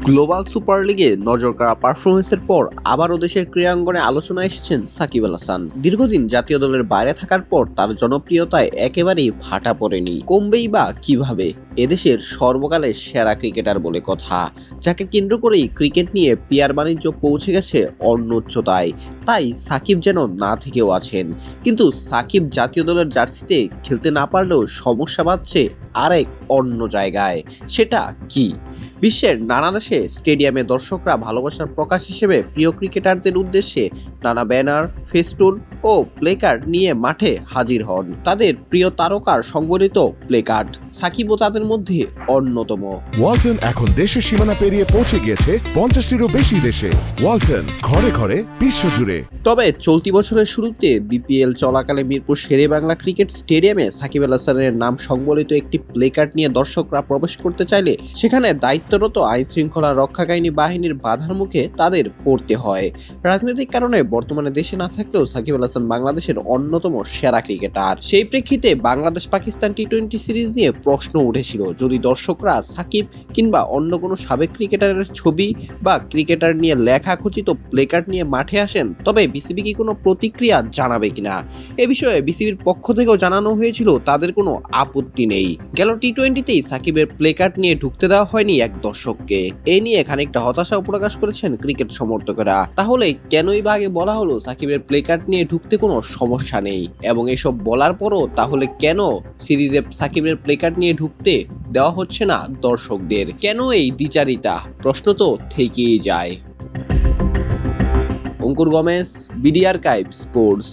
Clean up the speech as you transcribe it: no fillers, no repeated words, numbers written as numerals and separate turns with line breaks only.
Global super লিগে নজর কাড়া পারফরমেন্সের পর আবারও দেশের ক্রীড়াঙ্গনে আলোচনায় এসেছেন সাকিব আল হাসান। দীর্ঘদিন জাতীয় দলের বাইরে থাকার পর তার জনপ্রিয়তায় একেবারেই ভাটা পড়েনি, কমবেই বা কিভাবে। এদেশের সর্বকালের সেরা ক্রিকেটার বলে কথা, যাকে কেন্দ্র করেই ক্রিকেট নিয়ে পিয়ার বাণিজ্য পৌঁছে গেছে অন্য উচ্চতায়। তাই সাকিব যেন না থেকেও আছেন, কিন্তু সাকিব জাতীয় দলের জার্সিতে খেলতে না পারলেও সমস্যা বাড়ছে আরেক অন্য জায়গায়। সেটা কি? বিশ্বের নানা দেশে স্টেডিয়ামে দর্শকরা ভালোবাসার প্রকাশ হিসেবে প্রিয় ক্রিকেটারদের উদ্দেশ্যে নানা ব্যানার, ফেস্টুন ও প্লেকার্ড নিয়ে মাঠে হাজির হন। তাদের প্রিয় তারকার সংবলিত প্লেকার্ড সাকিবও তাদের মধ্যে অন্যতম।
ওয়ালটন এখন দেশের সীমানা পেরিয়ে পৌঁছে গিয়েছে 50টিরও বেশি দেশে। ওয়ালটন, ঘরে ঘরে বিশ্বজুড়ে।
তবে চলতি বছরের শুরুতে বিপিএল চলাকালে মিরপুর শেরে বাংলা ক্রিকেট স্টেডিয়ামে সাকিব আল হাসানের নাম সংবলিত একটি প্লেকার্ড নিয়ে দর্শকরা প্রবেশ করতে চাইলে সেখানে দায়িত্বরত আইন শৃঙ্খলা রক্ষাকারী বাহিনীর বাধার মুখে তাদের পড়তে হয়। রাজনৈতিক কারণে বর্তমানে দেশে না থাকলেও সাকিব আল হাসান বাংলাদেশের অন্যতম সেরা ক্রিকেটার। সেই প্রেক্ষিতে বাংলাদেশ পাকিস্তান টি-20 সিরিজ নিয়ে প্রশ্ন উঠেছিল, যদি দর্শকরা সাকিব কিংবা অন্য কোনো সাবেক ক্রিকেটারের ছবি বা ক্রিকেটার নিয়ে লেখা খচিত প্লেকার্ড নিয়ে মাঠে আসেন, তবে বিসিবি কি কোনো প্রতিক্রিয়া জানাবে কিনা। এ বিষয়ে বিসিবির পক্ষ থেকেও জানানো হয়েছিল তাদের কোনো আপত্তি নেই। গেল টি-20তেই সাকিবের প্লেকার্ড নিয়ে ঢুকতে দেওয়া হয়নি এক দর্শককে। এ নিয়ে খানিকটা হতাশাও প্রকাশ করেছেন ক্রিকেট সমর্থকেরা। তাহলে কেনই বা আগে বলা হলো সাকিবের প্লেকার্ড নিয়ে ঢুকতে কোনো সমস্যা নেই, এবং এসব বলার পরও তাহলে কেন সিরিজে সাকিবের প্লেকার্ড নিয়ে ঢুকতে দেওয়া হচ্ছে না দর্শকদের? কেন এই দ্বিচারিতা? প্রশ্ন তো থেকেই যায়। অঙ্কুর গমেজ, বিডি আর্কাইভ স্পোর্টস।